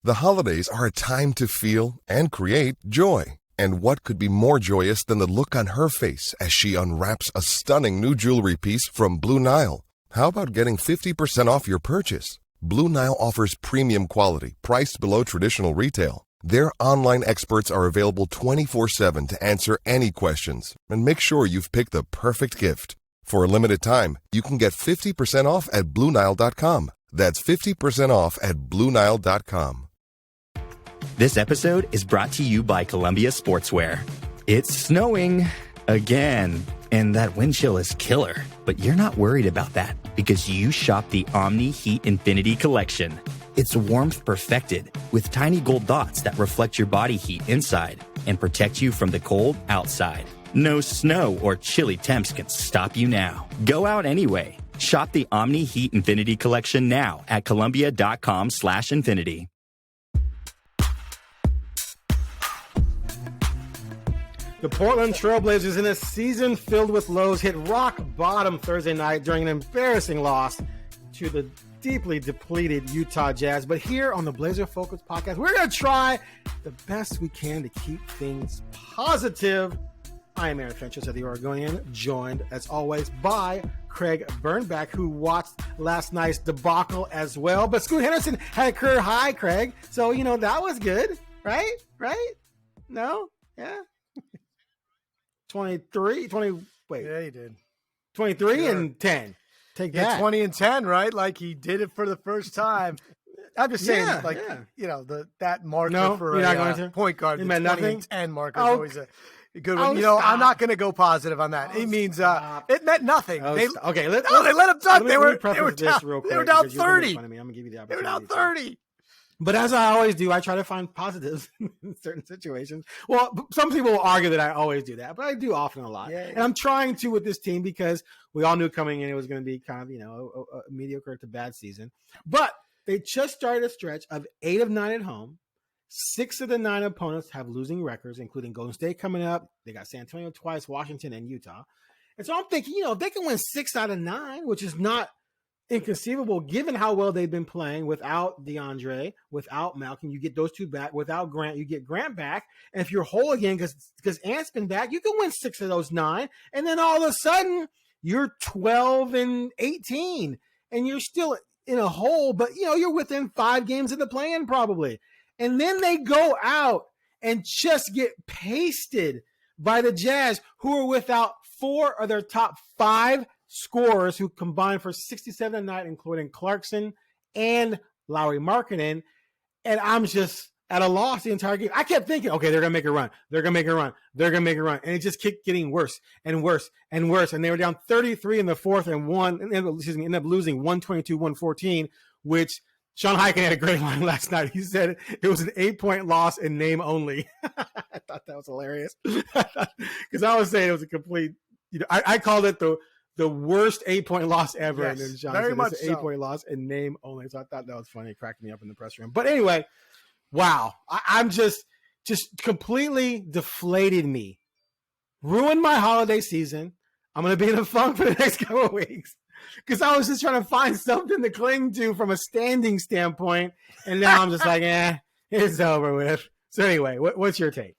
The holidays are a time to feel and create joy. And what could be more joyous than the look on her face as she unwraps a stunning new jewelry piece from Blue Nile? How about getting 50% off your purchase? Blue Nile offers premium quality, priced below traditional retail. Their online experts are available 24/7 to answer any questions and make sure you've picked the perfect gift. For a limited time, you can get 50% off at BlueNile.com. That's 50% off at BlueNile.com. This episode is brought to you by Columbia Sportswear. It's snowing again, and that wind chill is killer. But you're not worried about that because you shop the Omni Heat Infinity Collection. It's warmth perfected with tiny gold dots that reflect your body heat inside and protect you from the cold outside. No snow or chilly temps can stop you now. Go out anyway. Shop the Omni Heat Infinity Collection now at Columbia.com/infinity. The Portland Trailblazers, in a season filled with lows, hit rock bottom Thursday night during an embarrassing loss to the deeply depleted Utah Jazz. But here on the Blazer Focus podcast, we're going to try the best we can to keep things positive. I am Aaron Fentress of the Oregonian, joined as always by Craig Birnbach, who watched last night's debacle as well. But Scoot Henderson had a career high, Craig. So, that was good, right? Right? No? Yeah? 23, 20, wait. Yeah, he did. 23 sure. And 10. Take yeah, that. 20 and 10, right? Like he did it for the first time. I'm just saying, that marker for you're a not going to? point guard, It the meant 20 nothing? and 10 marker is always a good one. Stop. I'm not going to go positive on that. It means it meant nothing. They let them dunk. They were down 30. I'm going to give you the opportunity. They were down 30. But as I always do, I try to find positives in certain situations. Well, some people will argue that I always do that, but I do often a lot. Yeah. And I'm trying to with this team because we all knew coming in it was going to be kind of, a mediocre to bad season. But they just started a stretch of 8 of 9 at home. 6 of the 9 opponents have losing records, including Golden State coming up. They got San Antonio twice, Washington, and Utah. And so I'm thinking, if they can win 6 out of 9, which is not inconceivable given how well they've been playing without Deandre, without Malcolm. You get those two back. Without Grant, you get Grant back. And if you're whole again, because Ant's been back, you can win 6 of those 9. And then all of a sudden, you're 12 and 18. And you're still in a hole, but, you're within 5 games of the play-in probably. And then they go out and just get pasted by the Jazz, who are without 4 of their top 5 scorers who combined for 67 a night, including Clarkson and Lauri Markkanen. And I'm just at a loss the entire game. I kept thinking, okay, they're going to make a run. They're going to make a run. They're going to make a run. And it just kept getting worse and worse and worse. And they were down 33 in the fourth and ended up losing 122-114, which Sean Highkin had a great line last night. He said it was an 8-point loss in name only. I thought that was hilarious. Because I was saying it was a complete, I called it the worst 8-point loss ever. Yes, and then Sean very said much it's an 8-point loss in name only. So I thought that was funny. It cracked me up in the press room. But anyway, wow. I'm just completely deflated me. Ruined my holiday season. I'm going to be in a funk for the next couple of weeks. Because I was just trying to find something to cling to from a standing standpoint. And now I'm just like, it's over with. So anyway, what's your take?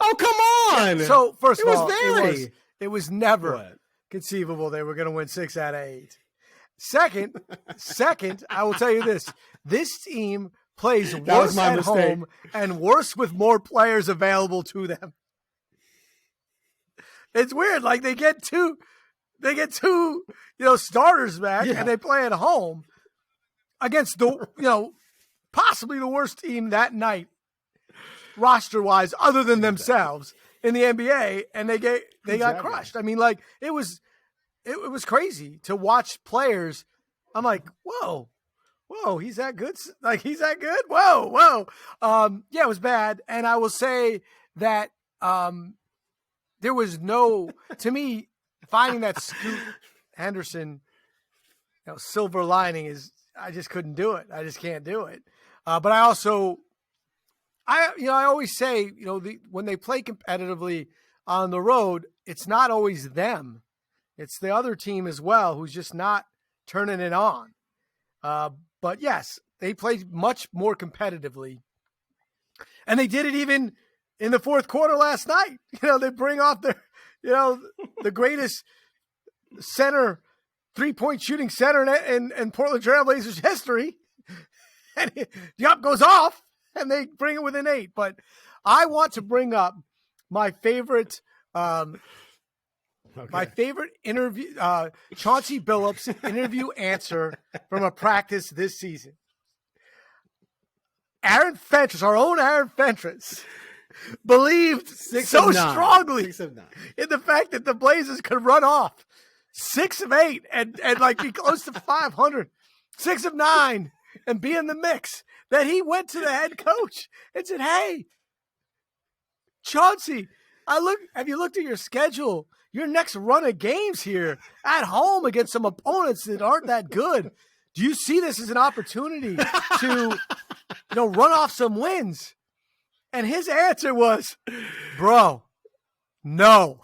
Oh, come on. So, first of all, it was never conceivable they were going to win 6 out of 8. Second, I will tell you this. This team plays worse at home and worse with more players available to them. It's weird. Like they get two, starters back and they play at home against the, possibly the worst team that night, roster-wise, other than themselves in the NBA, and they got crushed. I mean, like it was crazy to watch players. I'm like, whoa, he's that good. Like he's that good. Whoa. Yeah, it was bad, and I will say that there was to me, finding that Scoot Henderson, silver lining is I just couldn't do it. I just can't do it. But I also. I always say, when they play competitively on the road, it's not always them. It's the other team as well who's just not turning it on. But yes, they played much more competitively. And they did it even in the fourth quarter last night. They bring off their, the greatest center, 3-point shooting center in Portland Trailblazers history. And the up goes off, and they bring it within 8. But I want to bring up my favorite interview, Chauncey Billups interview answer from a practice this season. Aaron Fentress, our own Aaron Fentress, believed so strongly in the fact that the Blazers could run off 6 of 8 and like be close to 500, 6 of 9 and be in the mix, that he went to the head coach and said, "Hey, Chauncey, have you looked at your schedule? Your next run of games here at home against some opponents that aren't that good. Do you see this as an opportunity to, run off some wins?" And his answer was, "Bro, no.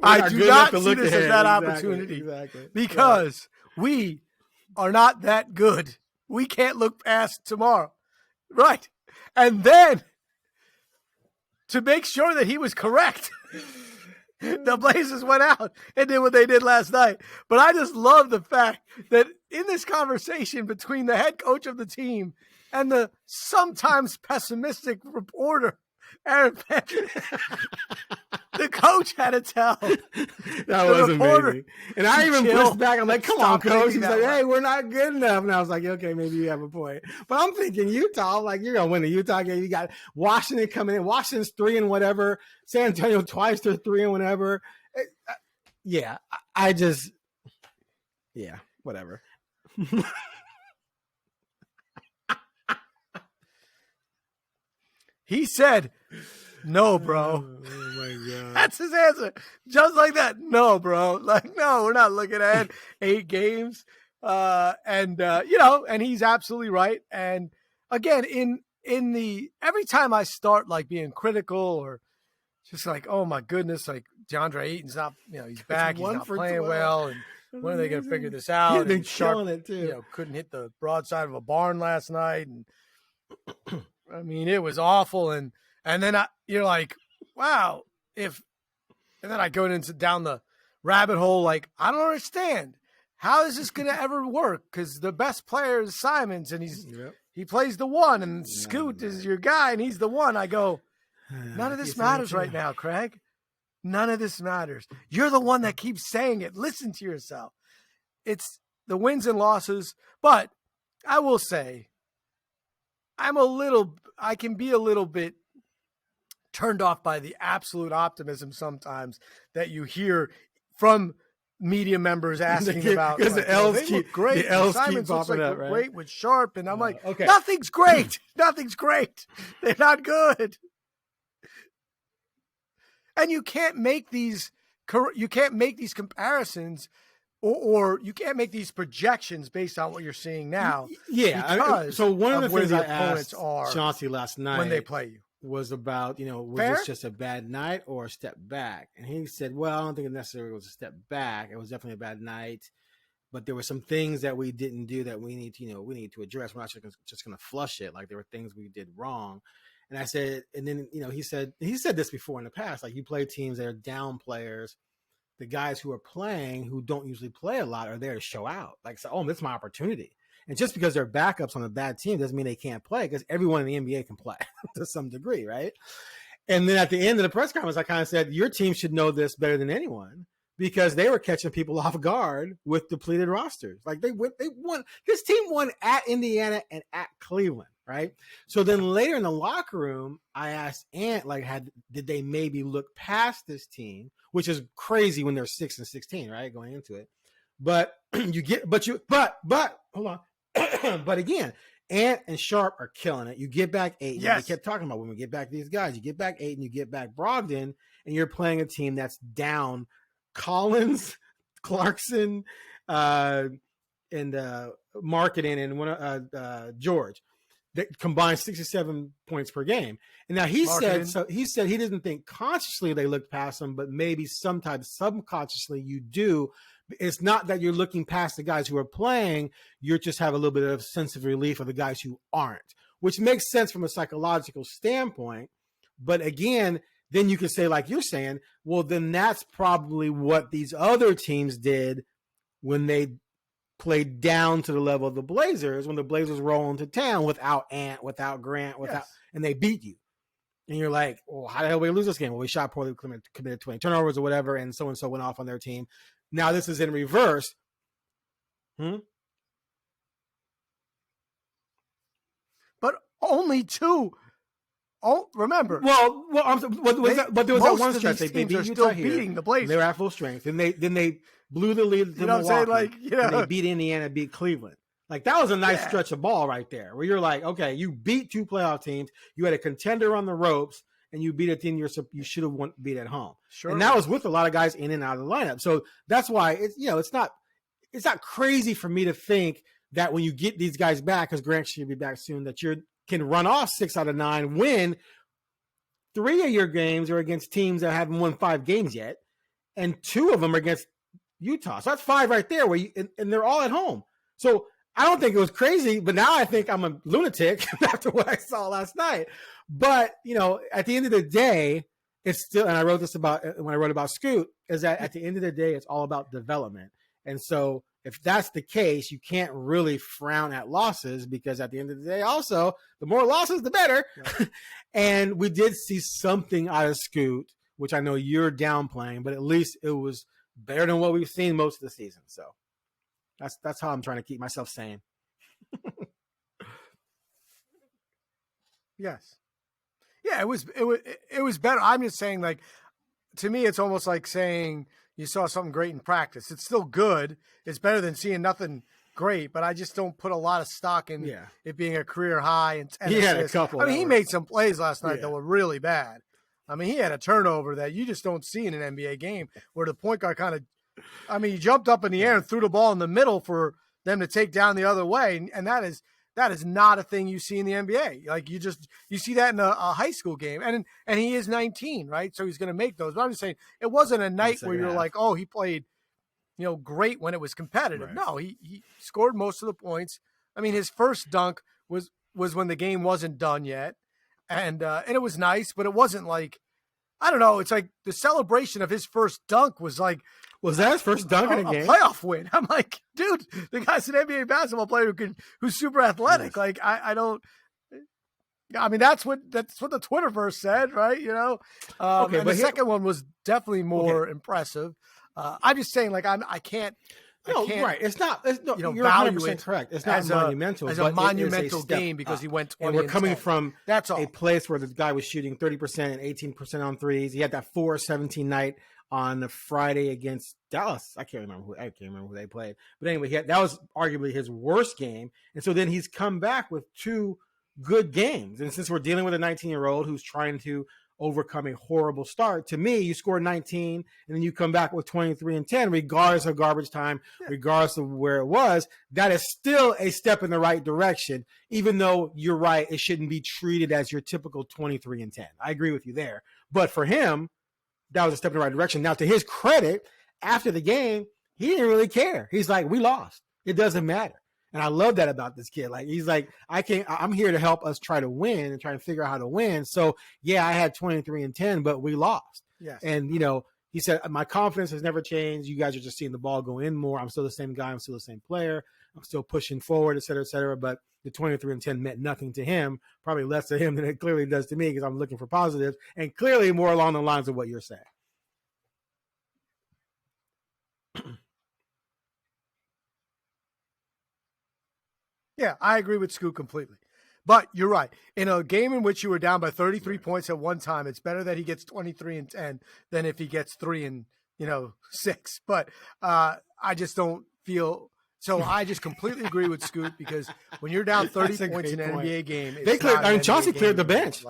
I do not see this as that opportunity because we are not that good. We can't look past tomorrow." Right. And then, to make sure that he was correct, the Blazers went out and did what they did last night. But I just love the fact that in this conversation between the head coach of the team and the sometimes pessimistic reporter, Aaron Fentress, the coach had to tell that was amazing. And I even pushed back. I'm like, "Come on, coach." He's like, "Hey, we're not good enough." And I was like, "Okay, maybe you have a point." But I'm thinking Utah, like, you're going to win the Utah game. You got Washington coming in. Washington's 3 and whatever. San Antonio twice, they're 3 and whatever. Yeah, whatever. He said, "No, bro." Oh my God. That's his answer. Just like that. "No, bro." Like, no, we're not looking at 8 games. And he's absolutely right. And again, every time I start like being critical or just like, "Oh my goodness," like Deandre Ayton's not, he's back, he's not playing well. And when are they going to figure this out? They're killing it too. Couldn't hit the broadside of a barn last night. And I mean, it was awful. And then you're like, wow, and then I go down the rabbit hole. Like, I don't understand. How is this going to ever work? Because the best player is Simons and he plays the 1 and Scoot is your guy and he's the 1. I go, none of this matters right now, Craig. None of this matters. You're the one that keeps saying it. Listen to yourself. It's the wins and losses. But I will say, I can be a little bit turned off by the absolute optimism sometimes that you hear from media members asking about, because the L's keep great. The L's Simons keep popping up, right? Great with Sharp, and I'm like, okay, nothing's great. Nothing's great. They're not good. And you can't make these comparisons, or you can't make these projections based on what you're seeing now. Yeah. So one of the things the I opponents asked are Chauncey last night when they play you was about, was Fair? this just a bad night or a step back? And he said, well, I don't think it necessarily was a step back. It was definitely a bad night, but there were some things that we didn't do that we need to address. We're not just going to flush it. Like, there were things we did wrong. And I said, and then, he said this before in the past, like, you play teams that are down players. The guys who are playing, who don't usually play a lot, are there to show out. Like, so, this is my opportunity. And just because they're backups on a bad team doesn't mean they can't play, because everyone in the NBA can play to some degree, right? And then at the end of the press conference, I kind of said, your team should know this better than anyone, because they were catching people off guard with depleted rosters. Like, they won. This team won at Indiana and at Cleveland, right? So then later in the locker room, I asked Ant, like, did they maybe look past this team, which is crazy when they're 6-16, right, going into it. But hold on. But again, Ant and Sharp are killing it. You get back Ayton. Yes. We kept talking about when we get back these guys. You get back Ayton, you get back Brogdon, and you're playing a team that's down Collins, Clarkson, and Marketing, and George. That combined 67 points per game. And now he said he didn't think consciously they looked past them, but maybe sometimes subconsciously you do, It's not that you're looking past the guys who are playing. You just have a little bit of sense of relief of the guys who aren't, which makes sense from a psychological standpoint. But again, then you can say, like you're saying, well, then that's probably what these other teams did when they played down to the level of the Blazers, when the Blazers roll into town without Ant, without Grant, and they beat you. And you're like, well, how the hell did we lose this game? Well, we shot poorly, committed 20 turnovers or whatever, and so went off on their team. Now this is in reverse. But only 2. Oh, remember. But there was that one stretch they beat Utah beating the Blazers. They were at full strength. Then they blew the lead to Milwaukee. And they beat Indiana, beat Cleveland. Like, that was a nice stretch of ball right there, where you're like, okay, you beat 2 playoff teams, you had a contender on the ropes, and you beat a team you should have beat at home. Sure. And that was with a lot of guys in and out of the lineup. So that's why it's not crazy for me to think that when you get these guys back, because Grant should be back soon, that you can run off 6 out of 9, win 3 of your games are against teams that haven't won 5 games yet, and 2 of them are against Utah. So that's 5 right there, and they're all at home. So I don't think it was crazy, but now I think I'm a lunatic after what I saw last night. But, at the end of the day, it's still, and I wrote this about when I wrote about Scoot, is that at the end of the day, it's all about development. And so if that's the case, you can't really frown at losses, because at the end of the day, also, the more losses, the better. Yeah. And we did see something out of Scoot, which I know you're downplaying, but at least it was better than what we've seen most of the season. So that's how I'm trying to keep myself sane. Yes. Yeah, it was better. I'm just saying, like, to me, it's almost like saying you saw something great in practice. It's still good. It's better than seeing nothing great, but I just don't put a lot of stock in it being a career high. And he had a couple. I mean, he made some plays last night that were really bad. I mean, he had a turnover that you just don't see in an NBA game, where the point guard he jumped up in the air and threw the ball in the middle for them to take down the other way. And that is not a thing you see in the NBA. Like, you see that in a high school game, and he is 19, right? So he's going to make those. But I'm just saying, it wasn't a night where you're like, oh, he played, great when it was competitive. Right. No, he scored most of the points. I mean, his first dunk was when the game wasn't done yet, and it was nice, but it wasn't like, I don't know. It's like the celebration of his first dunk was like, was that his first dunk in a game? Playoff win. I'm like, dude, the guy's an NBA basketball player who's super athletic. Yes. Like, I don't. I mean, that's what the Twitterverse said, right? Okay, and the second one was definitely more impressive. I'm just saying, like, I can't. Right. It's not. You're value 100% correct. It's not monumental. As a monumental game, because he went 20. And we're coming from that's all. A place where the guy was shooting 30% and 18% on threes. He had that 4-17 night on the Friday against Dallas. I can't remember who they played. But anyway, that was arguably his worst game. And so then he's come back with 2 good games. And since we're dealing with a 19-year-old who's trying to overcome a horrible start, to me, you score 19 and then you come back with 23 and 10, regardless of garbage time, regardless of where it was. That is still a step in the right direction, even though you're right, it shouldn't be treated as your typical 23 and 10. I agree with you there. But for him, that was a step in the right direction. Now, to his credit, after the game, he didn't really care. He's like, we lost. It doesn't matter. And I love that about this kid. Like, he's like, I'm here to help us try to win and try to figure out how to win. So yeah, I had 23 and 10, but we lost. Yes. And, he said, my confidence has never changed. You guys are just seeing the ball go in more. I'm still the same guy. I'm still the same player. I'm still pushing forward, et cetera, et cetera. But the 23 and 10 meant nothing to him, probably less to him than it clearly does to me, because I'm looking for positives, and clearly more along the lines of what you're saying. Yeah, I agree with Scoot completely. But you're right. In a game in which you were down by 33 points at one time, it's better that he gets 23 and 10 than if he gets 3 and 6. But I just don't feel – so I just completely agree with Scoot, because when you're down 30 points in an NBA game, Chauncey cleared the bench.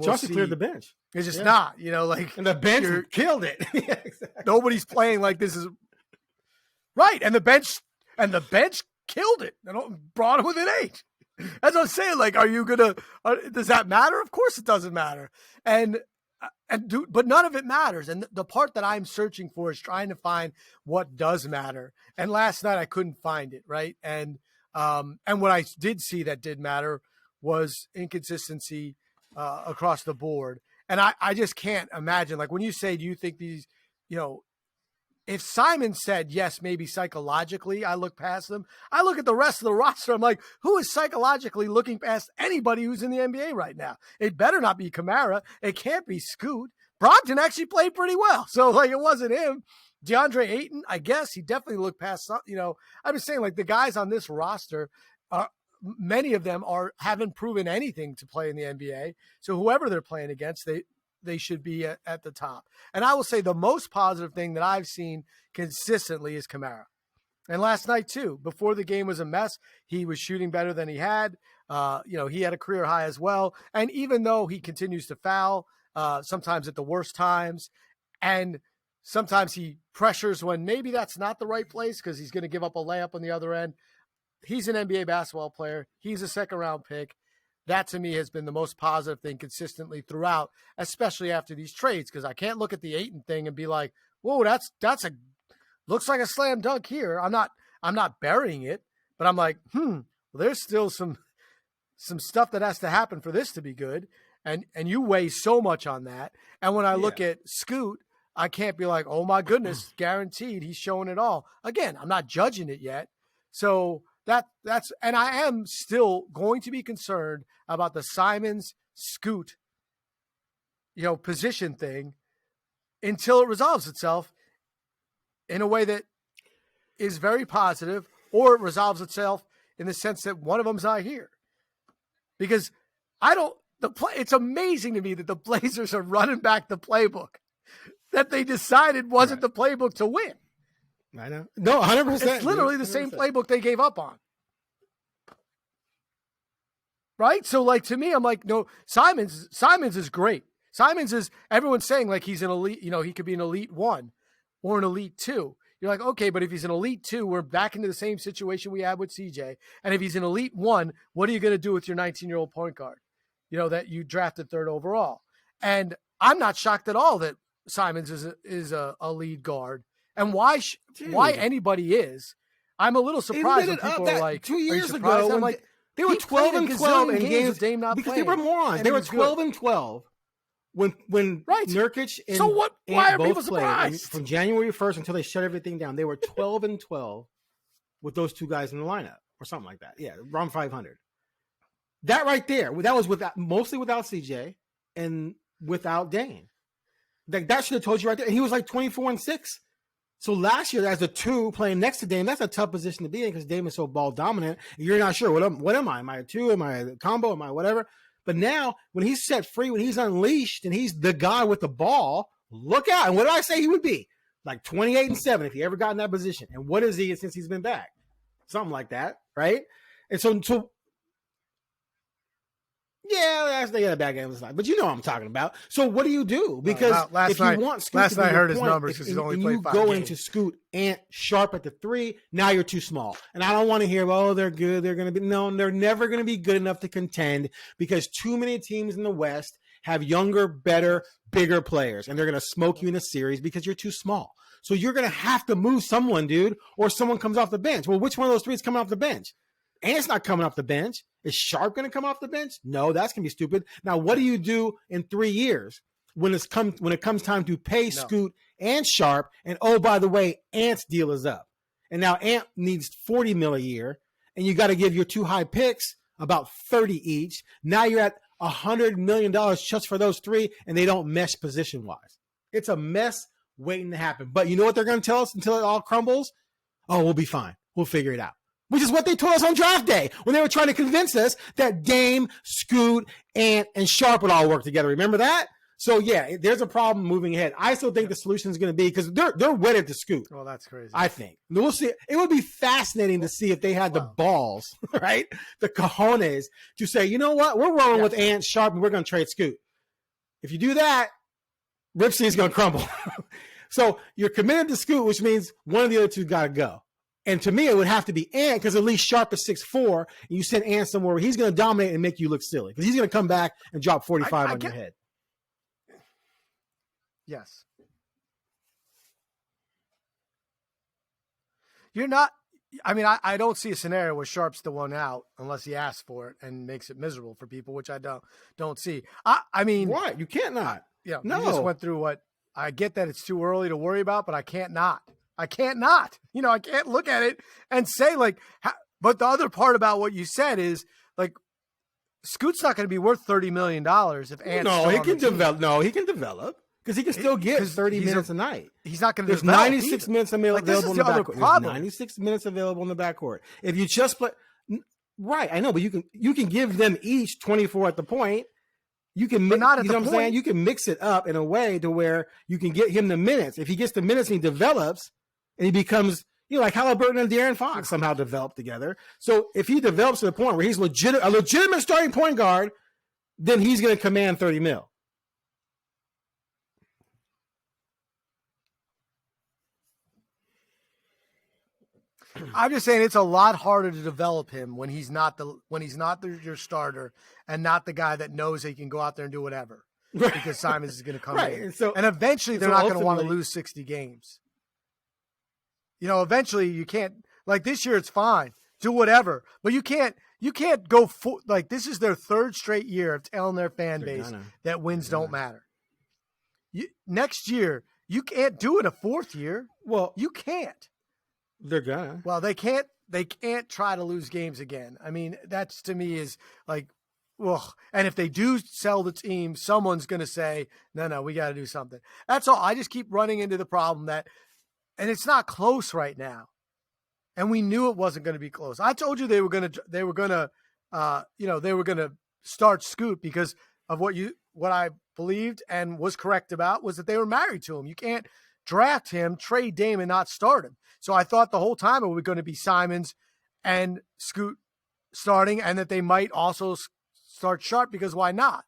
Chauncey cleared the bench. It's just not, and the bench killed it. Yeah, exactly. Nobody's playing like this is – right, and the bench killed it and brought it within 8. As I was saying, like, are you going to does that matter? Of course it doesn't matter. And but none of it matters. And the part that I'm searching for is trying to find what does matter. And last night I couldn't find it. Right. And what I did see that did matter was inconsistency across the board. And I just can't imagine, like when you say, do you think these, if Simon said, yes, maybe psychologically, I look past them. I look at the rest of the roster. I'm like, who is psychologically looking past anybody who's in the NBA right now? It better not be Kamara. It can't be Scoot. Brogdon actually played pretty well. So, like, it wasn't him. Deandre Ayton, I guess he definitely looked past some, I'm just saying, like, the guys on this roster, many of them haven't proven anything to play in the NBA. So whoever they're playing against, they should be at the top. And I will say the most positive thing that I've seen consistently is Kamara. And last night too, before the game was a mess, he was shooting better than he had. He had a career high as well. And even though he continues to foul, sometimes at the worst times, and sometimes he pressures when maybe that's not the right place because he's going to give up a layup on the other end. He's an NBA basketball player. He's a second-round pick. That, to me, has been the most positive thing consistently throughout, especially after these trades, because I can't look at the Ayton thing and be like, whoa, looks like a slam dunk here. I'm not burying it, but I'm like, well, there's still some stuff that has to happen for this to be good. And you weigh so much on that. And when I look at Scoot, I can't be like, oh my goodness, guaranteed he's showing it all. Again, I'm not judging it yet. So that's and I am still going to be concerned about the Simons Scoot, position thing until it resolves itself in a way that is very positive, or it resolves itself in the sense that one of them's not here. Because it's amazing to me that the Blazers are running back the playbook that they decided wasn't the playbook to win. I know. No, 100%. It's literally the same playbook they gave up on. Right? So, like, to me, I'm like, no, Simons is great. Simons is, everyone's saying, like, he's an elite, he could be an elite 1 or an elite 2. You're like, okay, but if he's an elite 2, we're back into the same situation we had with CJ. And if he's an elite 1, what are you going to do with your 19-year-old point guard, that you drafted 3rd overall? And I'm not shocked at all that Simons is a lead guard. And why anybody is, I'm a little surprised when people are like, 2 years ago, I'm like, they were 12 and 12 in games with Dame not because playing. they were morons. They were 12 and 12 when Nurkic and so what? Why are people both played. surprised? From January 1st until they shut everything down, they were 12 and 12 with those two guys in the lineup or something like that. Yeah, around 500. That right there, that was mostly without CJ and without Dame. That should have told you right there. And he was like 24 and 6. So last year, as a 2 playing next to Dame, that's a tough position to be in because Dame is so ball dominant. You're not sure, what am I? Am I a 2? Am I a combo? Am I whatever? But now, when he's set free, when he's unleashed, and he's the guy with the ball, look out. And what did I say he would be? Like 28 and 7 if he ever got in that position. And what is he since he's been back? Something like that, right? And so yeah, they had a bad game last night, but you know what I'm talking about. So what do you do? Because if you want Scoot last to be night I heard your his point, numbers because he's only played 5 games. games. Into Scoot and Sharp at the 3, now you're too small. And I don't want to hear, they're good, they're going to be. No, they're never going to be good enough to contend because too many teams in the West have younger, better, bigger players, and they're going to smoke you in a series because you're too small. So you're going to have to move someone, dude, or someone comes off the bench. Well, which one of those 3 is coming off the bench? Ant's not coming off the bench. Is Sharp going to come off the bench? No, that's going to be stupid. Now, what do you do in 3 years when it comes time to pay Scoot and Sharp? And, oh, by the way, Ant's deal is up. And now Ant needs $40 million a year, and you got to give your 2 high picks about $30 each. Now you're at $100 million just for those 3, and they don't mesh position-wise. It's a mess waiting to happen. But you know what they're going to tell us until it all crumbles? Oh, we'll be fine. We'll figure it out. Which is what they told us on draft day when they were trying to convince us that Dame, Scoot, Ant, and Sharp would all work together. Remember that? So, yeah, there's a problem moving ahead. I still think the solution is going to be because they're wedded to Scoot. Well, that's crazy. I think. We'll see. It would be fascinating to see if they had the balls, right? The cojones to say, you know what? We're rolling with Ant, Sharp, and we're going to trade Scoot. If you do that, Rip City's going to crumble. So you're committed to Scoot, which means one of the other 2 got to go. And to me, it would have to be Ant because at least Sharp is 6'4", and you send Ant somewhere where he's going to dominate and make you look silly because he's going to come back and drop 45 on your head. Yes. You're not. I mean, I don't see a scenario where Sharp's the one out unless he asks for it and makes it miserable for people, which I don't see. I mean, what? You can't not. Yeah, no. You just went through what I get that it's too early to worry about, but I can't not. I can't not. You know, I can't look at it and say like. But the other part about what you said is like, Scoot's not going to be worth $30 million if Ant's no, he can develop. No, he can develop because he can still get 30 minutes a night. He's not going to. There's 96 minutes available in the backcourt. There's 96 minutes available in the backcourt. If you just play, right? I know, but you can give them each 24 at the point. You can, but not at you know the what point. I'm saying? You can mix it up in a way to where you can get him the minutes. If he gets the minutes and he develops, and he becomes, you know, like Halliburton and De'Aaron Fox somehow developed together. So if he develops to the point where he's a legitimate starting point guard, then he's going to command 30 mil. I'm just saying it's a lot harder to develop him when he's not your starter and not the guy that knows he can go out there and do whatever, because Simons is going to come in. And eventually they're not going to want to lose 60 games. You know, eventually you can't, like this year it's fine, do whatever, but you can't go like this is their third straight year of telling their fan base that wins don't matter. Next year you can't do it a fourth year. Well, you can't. They're gonna. Well, they can't try to lose games again. I mean, that's to me is like, ugh. And if they do sell the team, someone's going to say, no, we got to do something. That's all. I just keep running into the problem and it's not close right now. And we knew it wasn't going to be close. I told you they were going to start Scoot because of what I believed and was correct about was that they were married to him. You can't draft him, trade Dame, and not start him. So I thought the whole time it was going to be Simons and Scoot starting, and that they might also start Sharp because why not?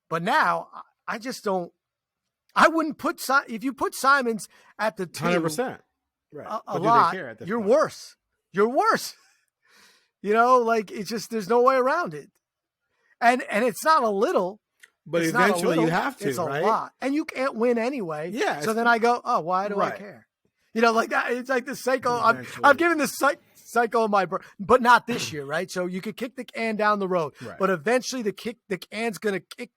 But now I just don't. I wouldn't put if you put Simons at the 2, 100%. Right. A lot. You're worse. You're worse. You know, like it's just there's no way around it. And it's not a little. But eventually you have to, it's a right? lot. And you can't win anyway. Yeah. So then I go, oh, why do I care? You know, like that. It's like the cycle. I've given this cycle of my, but not this year, right? So you could kick the can down the road, but eventually the can's going to kick.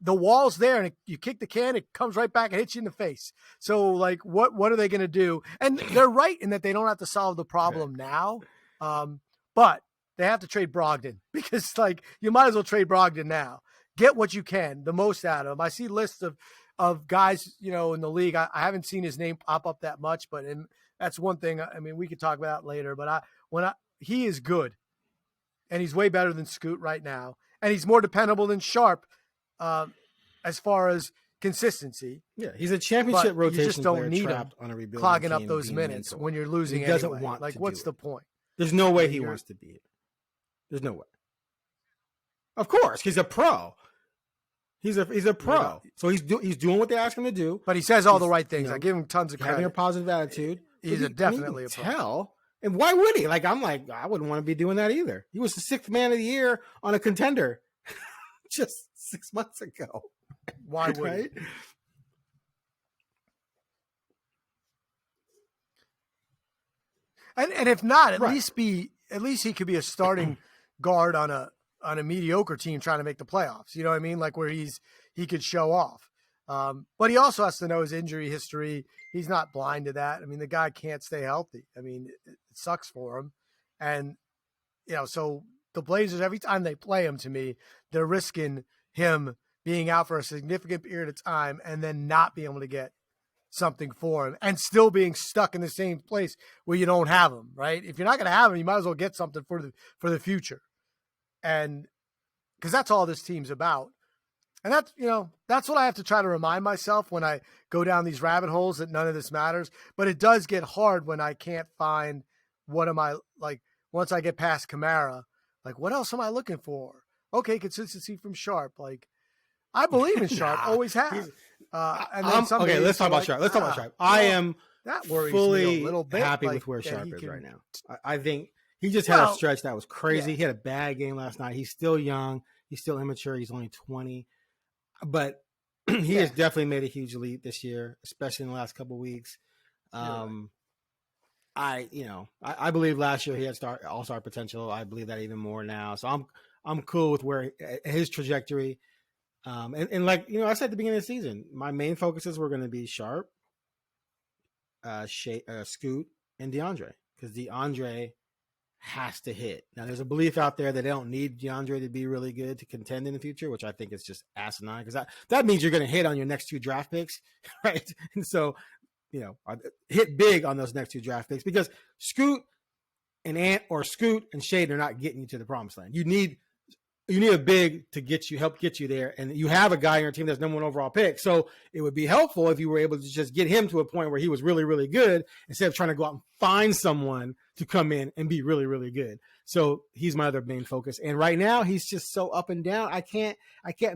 The wall's there, and you kick the can, it comes right back and hits you in the face. So, like, what are they going to do? And they're right in that they don't have to solve the problem now, but they have to trade Brogdon because, like, you might as well trade Brogdon now. Get what you can, the most out of him. I see lists of guys, you know, in the league. I haven't seen his name pop up that much, but that's one thing. I mean, we could talk about it later, but he is good, and he's way better than Scoot right now, and he's more dependable than Sharp as far as consistency. Yeah, he's a championship rotation you just don't player need trapped him on a rebuilding clogging team up those minutes mental. when you're losing. He doesn't anyway. want like to what's do the point? There's no way he wants to be it. There's no way. Of course, he's a pro. He's a pro. Yeah. So he's doing what they ask him to do. But he says all the right things. I give him tons of credit. Having a positive attitude. He's definitely a pro. Tell. And why would he? Like I wouldn't want to be doing that either. He was the 6th man of the year on a contender just 6 months ago. Why would he? And if not, at least he could be a starting guard on a mediocre team trying to make the playoffs. You know what I mean? Like where he could show off. But he also has to know his injury history. He's not blind to that. I mean, the guy can't stay healthy. I mean, it sucks for him. And, you know, so the Blazers, every time they play him, to me, they're risking him being out for a significant period of time and then not being able to get something for him and still being stuck in the same place where you don't have him, right? If you're not going to have him, you might as well get something for the future. And because that's all this team's about. And that's, you know, that's what I have to try to remind myself when I go down these rabbit holes, that none of this matters. But it does get hard when I can't find what am I like once I get past Kamara, like what else am I looking for? Okay, consistency from Sharp. Like I believe in Sharp, always have. And then okay, let's talk about Sharp. Let's talk about Sharp. I am that worries fully me a little bit, happy like, with where Sharp is can, right now. I think he just had a stretch that was crazy. Yeah. He had a bad game last night. He's still young. He's still immature. He's only 20. But he has definitely made a huge leap this year, especially in the last couple of weeks. I believe last year he had all-star potential. I believe that even more now. So I'm cool with where his trajectory. And like, I said at the beginning of the season, my main focuses were going to be Sharp, Scoot, and Deandre, because Deandre has to hit. Now, there's a belief out there that they don't need Deandre to be really good to contend in the future, which I think is just asinine, because that means you're going to hit on your next 2 draft picks, right? And so, hit big on those next 2 draft picks, because Scoot and Ant or Scoot and Shade are not getting you to the promised land. You need a big to help get you there, and you have a guy on your team that's number 1 overall pick. So it would be helpful if you were able to just get him to a point where he was really, really good, instead of trying to go out and find someone to come in and be really, really good. So he's my other main focus. And right now he's just so up and down. I can't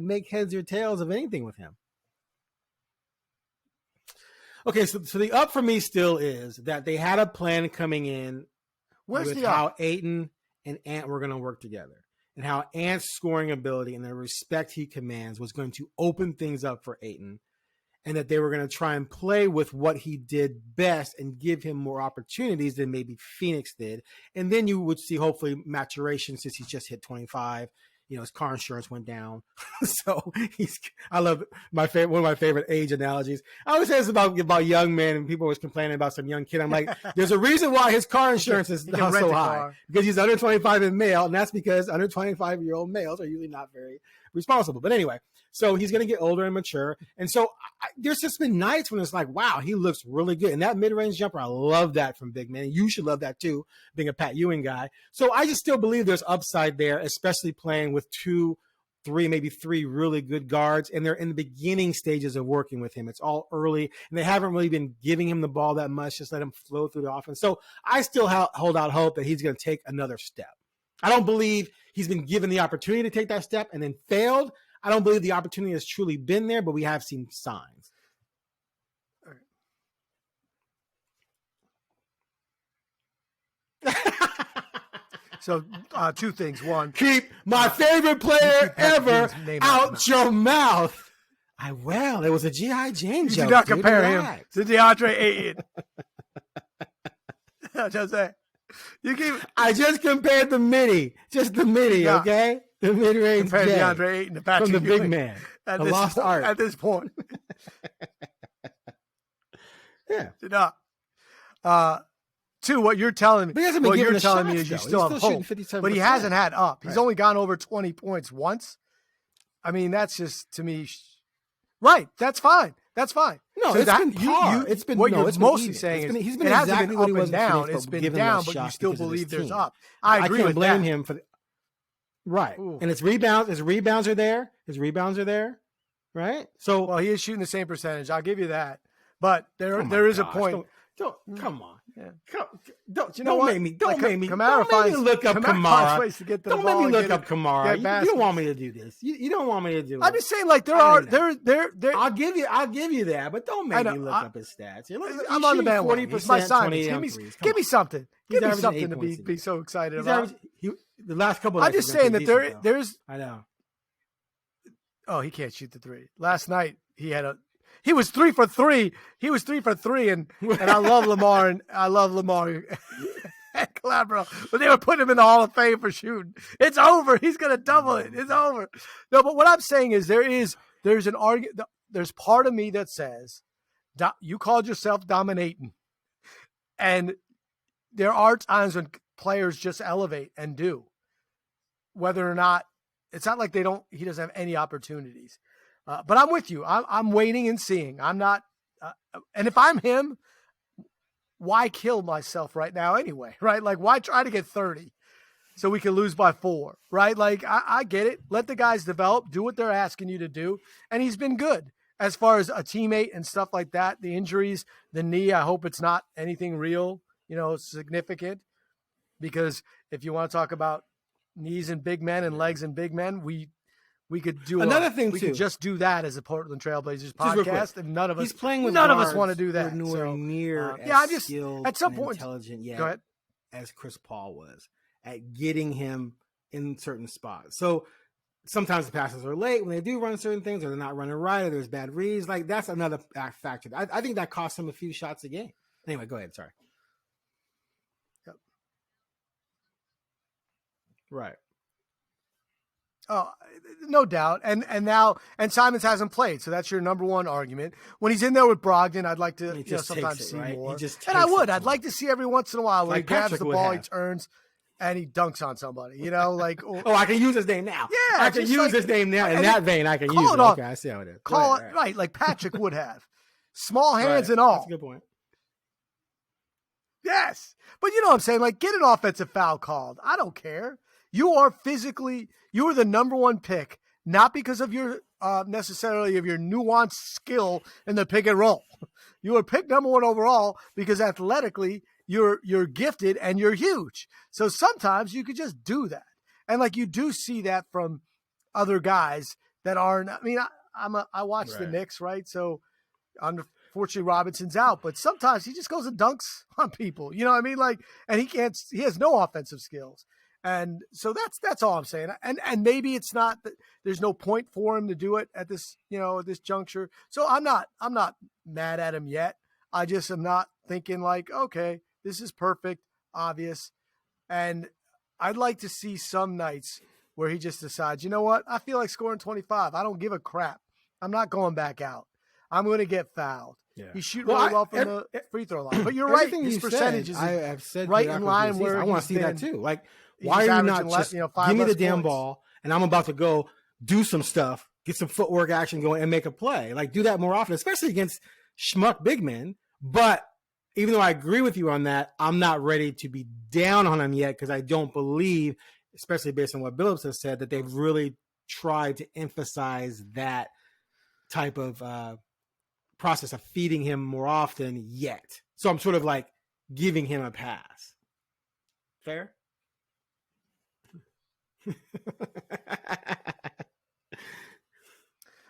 make heads or tails of anything with him. Okay, so the up for me still is that they had a plan coming in with how Ayton and Ant were going to work together, and how Ant's scoring ability and the respect he commands was going to open things up for Ayton, and that they were going to try and play with what he did best and give him more opportunities than maybe Phoenix did. And then you would see hopefully maturation, since he's just hit 25. His car insurance went down. So I love one of my favorite age analogies. I always say this about young men, and people always complaining about some young kid. I'm like, there's a reason why his car insurance is not so high, because he's under 25 and male. And that's because under 25-year-old males are usually not very responsible. But anyway, so he's going to get older and mature. And so there's just been nights when it's like, wow, he looks really good. And that mid-range jumper, I love that from big men. You should love that too, being a Pat Ewing guy. So I just still believe there's upside there, especially playing with 2, 3, maybe 3 really good guards. And they're in the beginning stages of working with him. It's all early, and they haven't really been giving him the ball that much. Just let him flow through the offense. So I still hold out hope that he's going to take another step. I don't believe he's been given the opportunity to take that step and then failed. I don't believe the opportunity has truly been there, but we have seen signs. All right. So 2 things. One, keep my favorite player ever out your mouth. I will. It was a G.I. Jane joke. You do not compare him to Deandre Ayton. Jose, I just compared the midi. Just the midi, okay? The mid-range compared Deandre Ayton to Patrick from the Ewing big man. At the lost art. At this point. Yeah. Did not. 2, what you're telling me. But he hasn't been what given you're telling shots, me is you though. still have hope. But he hasn't had up. He's only gone over 20 points once. I mean, that's just, to me, right. That's fine. That's fine. No, so it's been par. It's been what you're mostly even. saying is he's been it hasn't exactly been what up he was and down. Phoenix, it's been down, but you still believe there's up. I agree can't with blame that. him for right. Ooh. And his rebounds are there. Right? So well, he is shooting the same percentage. I'll give you that. But there is a point. Don't come on. Yeah. Don't make me look up Kamara. Don't make me look up Kamara. You don't want me to do this. You don't want me to do it. I'm just saying, like there. I'll give you that, but don't make me look up his stats. I'm on the bandwagon. It's my science. Give me something. Give me something to be so excited about. The last couple. I'm just saying that there's. I know. Oh, he can't shoot the 3. Last night he was 3 for 3. He was 3 for 3, and I love Lamar and Calabro, but they were putting him in the Hall of Fame for shooting. It's over. He's gonna double it. It's over. No, but what I'm saying is there's an argument. There's part of me that says you called yourself dominating, and there are times when players just elevate and do, whether or not it's not like he doesn't have any opportunities. But I'm with you. I'm waiting and seeing. I'm not, and if I'm him, why kill myself right now anyway? Right? Like, why try to get 30 so we can lose by 4? Right? Like, I get it. Let the guys develop, do what they're asking you to do, and he's been good as far as a teammate and stuff like that. The injuries, the knee. I hope it's not anything real, significant, because if you want to talk about knees and big men and legs and big men, we could do another thing. We could just do that as a Portland Trailblazers podcast, and none of us want to do that. Nowhere near I'm just skilled at some point intelligent yet as Chris Paul was at getting him in certain spots. So sometimes the passes are late when they do run certain things, or they're not running right, or there's bad reads. Like that's another factor. I think that costs him a few shots a game. Anyway, go ahead. Sorry. Yep. Right. Oh, no doubt. And Simons hasn't played, so that's your number one argument. When he's in there with Brogdon, I'd like to sometimes see more. And I would. I'd like to see every once in a while where he grabs the ball, he turns, and he dunks on somebody. You know, like I can use his name now. Yeah, I can use his name now. In that vein, I can use it. Okay, I see how it is. Call it right, like Patrick would have. Small hands and all. That's a good point. Yes. But you know what I'm saying? Like, get an offensive foul called. I don't care. You are the number one pick, not because of your necessarily of your nuanced skill in the pick and roll. You were picked number one overall because athletically you're gifted and you're huge. So sometimes you could just do that. And like you do see that from other guys that aren't. I mean, I watch the Knicks, right? So unfortunately Robinson's out, but sometimes he just goes and dunks on people. You know what I mean? Like, and he has no offensive skills. And so that's all I'm saying. And maybe it's not that there's no point for him to do it at this, at this juncture. So I'm not mad at him yet. I just am not thinking like, okay, this is perfect, obvious. And I'd like to see some nights where he just decides, you know what? I feel like scoring 25. I don't give a crap. I'm not going back out. I'm going to get fouled. Yeah. He's shooting really well from the free throw line. But you're right. These percentages I've said right in line where I want to see that too. Like, why are you not just give me the damn ball and I'm about to go do some stuff, get some footwork action going and make a play. Like, do that more often, especially against schmuck big men. But even though I agree with you on that, I'm not ready to be down on him yet because I don't believe, especially based on what Billups has said, that they've really tried to emphasize that type of process of feeding him more often yet. So I'm sort of like giving him a pass. Fair?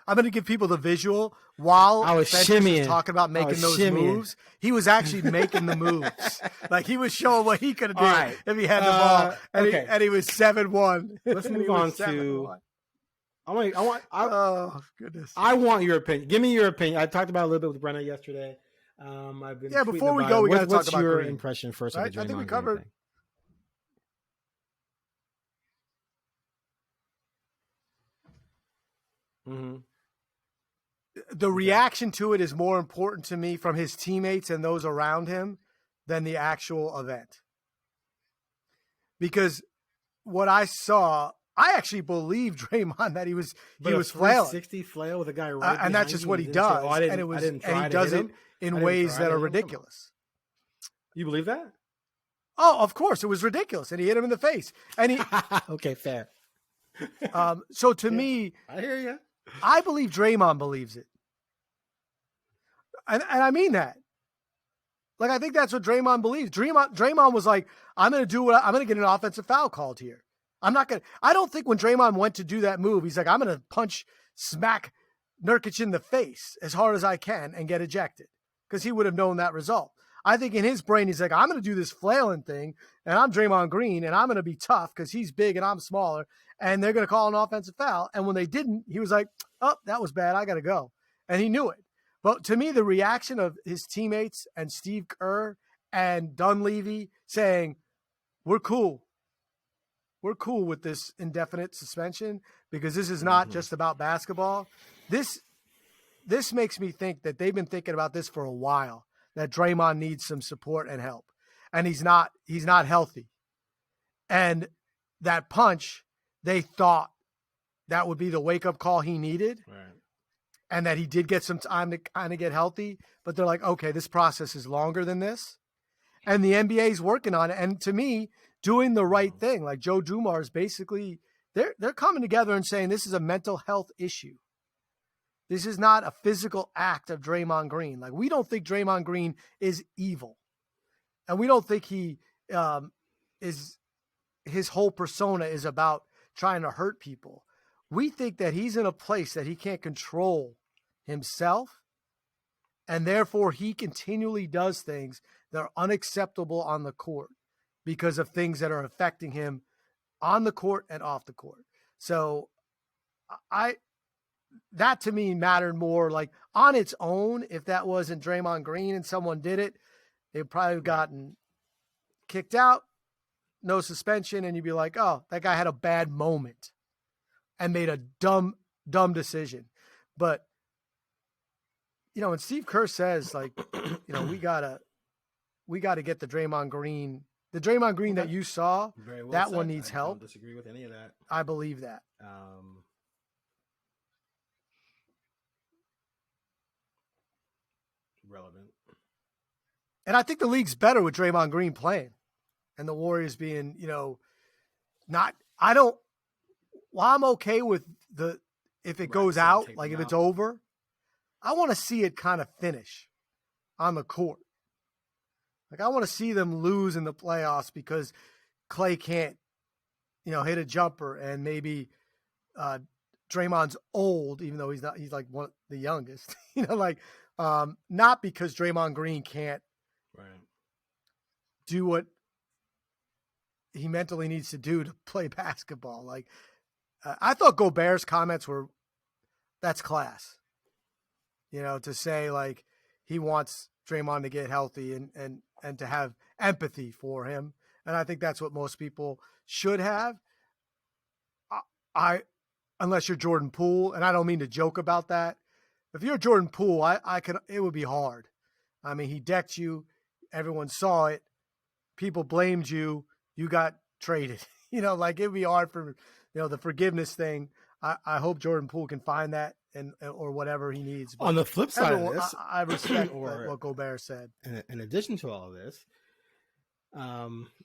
I'm going to give people the visual while I was shimmying, talking about making those moves. He was actually making the moves. Like he was showing what he could have done if he had the ball. And he was 7-1. Let's move on to. Oh goodness! I want your opinion. Give me your opinion. I talked about it a little bit with Brenna yesterday. I've been before we go, we got to talk about your Green. Impression first. Right? Of the I think we Draymond covered. Thing. Mm-hmm. The reaction to it is more important to me from his teammates and those around him than the actual event. Because what I saw, I actually believe Draymond that he was flailing. 60 flail with a guy right and that's just what he does. And he does it in ways that are ridiculous. You believe that? Oh, of course, it was ridiculous, and he hit him in the face. And he okay, fair. So to me, I hear you. I believe Draymond believes it. And I mean that. Like, I think that's what Draymond believes. Draymond was like, I'm going to get an offensive foul called here. I don't think when Draymond went to do that move, he's like, I'm going to smack Nurkic in the face as hard as I can and get ejected because he would have known that result. I think in his brain, he's like, I'm going to do this flailing thing and I'm Draymond Green and I'm going to be tough because he's big and I'm smaller and they're going to call an offensive foul. And when they didn't, he was like, oh, that was bad. I got to go. And he knew it. But to me, the reaction of his teammates and Steve Kerr and Dunleavy saying, we're cool. We're cool with this indefinite suspension because this is not just about basketball. This makes me think that they've been thinking about this for a while, that Draymond needs some support and help. And he's not healthy. And that punch, they thought that would be the wake-up call he needed. Right. And that he did get some time to kind of get healthy. But they're like, okay, this process is longer than this. And the NBA is working on it. And to me, doing the right thing, like Joe Dumars is basically, they're coming together and saying this is a mental health issue. This is not a physical act of Draymond Green. Like, we don't think Draymond Green is evil. And we don't think he his whole persona is about trying to hurt people. We think that he's in a place that he can't control himself, and therefore he continually does things that are unacceptable on the court because of things that are affecting him on the court and off the court. So that to me mattered more. Like on its own, if that wasn't Draymond Green and someone did it, they'd probably have gotten kicked out, no suspension, and you'd be like, oh, that guy had a bad moment and made a dumb decision. But, when Steve Kerr says, like, we gotta get the Draymond Green that you saw, Very well that said. one needs I help. don't disagree with any of that. I believe that. Relevant. And I think the league's better with Draymond Green playing and the Warriors being, while I'm okay with if it goes out, like if it's over, I want to see it kind of finish on the court. Like I want to see them lose in the playoffs because Clay can't, hit a jumper and maybe Draymond's old, even though he's not, he's like the youngest, not because Draymond Green can't do what he mentally needs to do to play basketball. Like I thought Gobert's comments that's class, to say like he wants Draymond to get healthy and to have empathy for him. And I think that's what most people should have. Unless you're Jordan Poole, and I don't mean to joke about that. If you're Jordan Poole, it would be hard. I mean, he decked you. Everyone saw it. People blamed you. You got traded. Like it would be hard for, the forgiveness thing. I hope Jordan Poole can find that or whatever he needs. But on the flip side of this, I respect what Gobert said. In addition to all of this,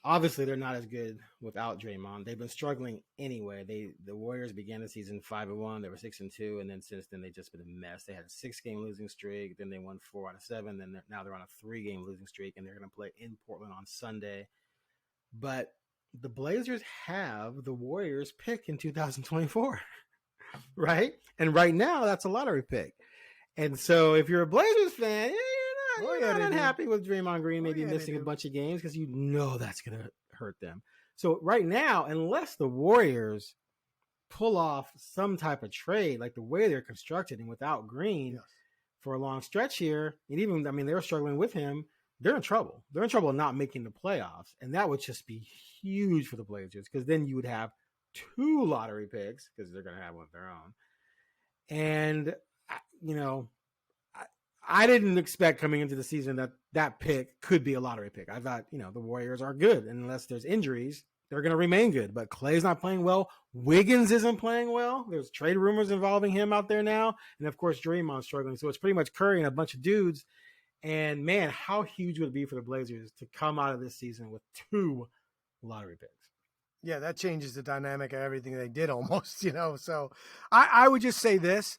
obviously they're not as good without Draymond. They've been struggling anyway. The Warriors began the season 5-1. They were 6-2, and then since then they've just been a mess. They had a 6-game losing streak. Then they won 4 out of 7. Then now they're on a 3-game losing streak, and they're going to play in Portland on Sunday. But the Blazers have the Warriors pick in 2024, right? And right now that's a lottery pick. And so if you're a Blazers fan, you're not unhappy with Draymond Green maybe missing a bunch of games because that's going to hurt them. So right now, unless the Warriors pull off some type of trade, like the way they're constructed and without Green for a long stretch here, and even, they were struggling with him, they're in trouble. They're in trouble not making the playoffs. And that would just be huge for the Blazers because then you would have 2 lottery picks because they're going to have one of their own. And, I didn't expect coming into the season that pick could be a lottery pick. I thought, the Warriors are good. And unless there's injuries, they're going to remain good. But Clay's not playing well. Wiggins isn't playing well. There's trade rumors involving him out there now. And, of course, Draymond's struggling. So it's pretty much Curry and a bunch of dudes. And, man, how huge would it be for the Blazers to come out of this season with 2 lottery picks? Yeah, that changes the dynamic of everything they did almost, So I would just say this.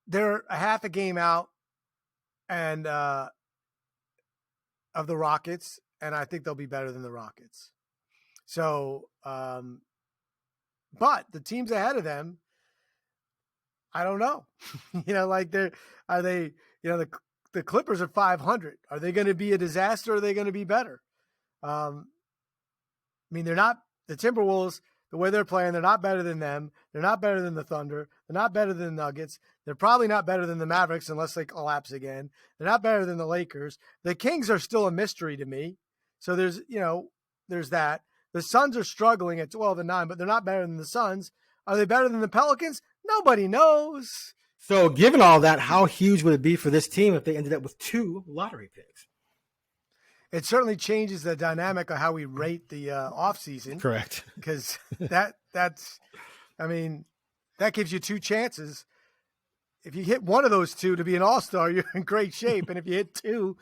They're a half a game out and of the Rockets, and I think they'll be better than the Rockets. So, but the teams ahead of them, I don't know. The Clippers are 500. Are they going to be a disaster or are they going to be better? They're not the Timberwolves, the way they're playing, they're not better than them. They're not better than the Thunder. They're not better than the Nuggets. They're probably not better than the Mavericks unless they collapse again. They're not better than the Lakers. The Kings are still a mystery to me. So there's that. The Suns are struggling at 12-9, but they're not better than the Suns. Are they better than the Pelicans? Nobody knows. So given all that, how huge would it be for this team if they ended up with 2 lottery picks? It certainly changes the dynamic of how we rate the offseason. Correct. Because that gives you 2 chances. If you hit one of those 2 to be an all-star, you're in great shape. And if you hit 2,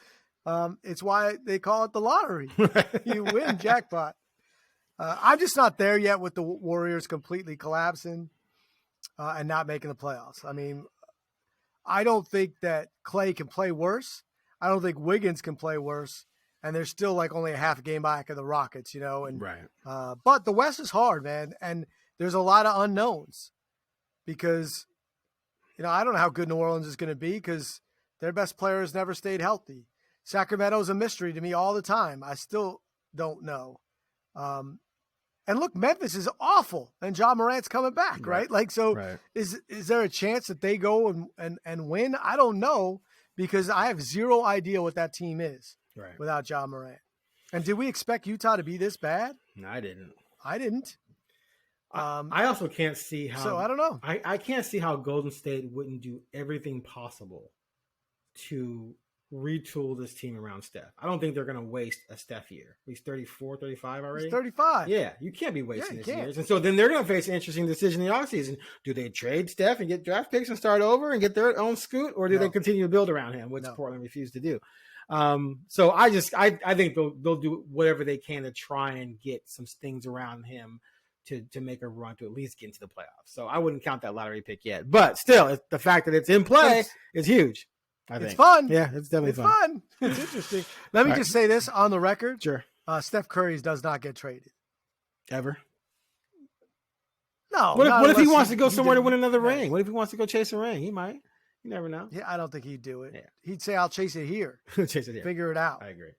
it's why they call it the lottery. You win jackpot. I'm just not there yet with the Warriors completely collapsing and not making the playoffs. I don't think that Clay can play worse. I don't think Wiggins can play worse. And they're still like only a half game back of the Rockets, And right. But the West is hard, man, and there's a lot of unknowns because, I don't know how good New Orleans is going to be because their best player has never stayed healthy. Sacramento's a mystery to me all the time. I still don't know. And look, Memphis is awful, and Ja Morant's coming back, right? Like, so is there a chance that they go and win? I don't know, because I have zero idea what that team is without Ja Morant. And did we expect Utah to be this bad? No, I didn't. I also can't see how. So I don't know. I can't see how Golden State wouldn't do everything possible to retool this team around Steph. I don't think they're going to waste a Steph year. He's 34, 35 already. He's 35. Yeah, you can't be wasting his years. And so then they're going to face an interesting decision in the offseason. Do they trade Steph and get draft picks and start over and get their own Scoot, or do they continue to build around him, which Portland refused to do? So I think they'll do whatever they can to try and get some things around him to make a run to at least get into the playoffs. So I wouldn't count that lottery pick yet. But still, the fact that it's in play is huge. I think. It's fun. Yeah, it's definitely fun. It's interesting. Let me just say this on the record. Sure. Steph Curry does not get traded. Ever? No. What if he wants to go somewhere to win another ring? What if he wants to go chase a ring? He might. You never know. Yeah, I don't think he'd do it. Yeah. He'd say, I'll chase it here. Chase it here. Figure it out. I agree.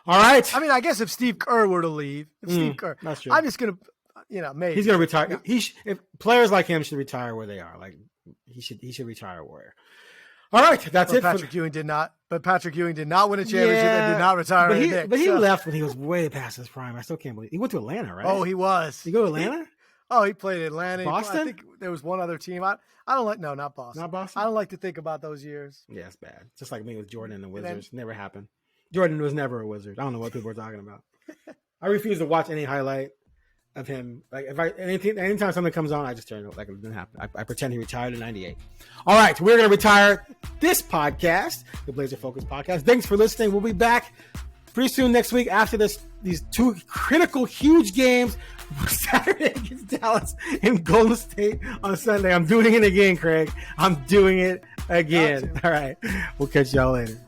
All right. I mean, I guess if Steve Kerr were to leave, that's true. I'm just going to, maybe. He's going to retire. Yeah. If players like him should retire where they are. Like, he should retire a Warrior. All right, that's it. Patrick Ewing did not. But Patrick Ewing did not win a championship and did not retire. But he left when he was way past his prime. I still can't believe he went to Atlanta, right? Oh, he was. Did he go to Atlanta? He played Atlanta. Boston? I think there was one other team. I don't like. No, not Boston. Not Boston. I don't like to think about those years. Yeah, it's bad. Just like me with Jordan and the Wizards. Never happened. Jordan was never a Wizard. I don't know what people are talking about. I refuse to watch any highlight of him. Like anytime something comes on, I just turn it like it didn't happen. I pretend he retired in '98. All right, we're gonna retire this podcast, the Blazer Focus podcast. Thanks for listening. We'll be back pretty soon next week after these two critical, huge games. Saturday against Dallas and Golden State on Sunday. I'm doing it again, Craig. I'm doing it again. All right, we'll catch y'all later.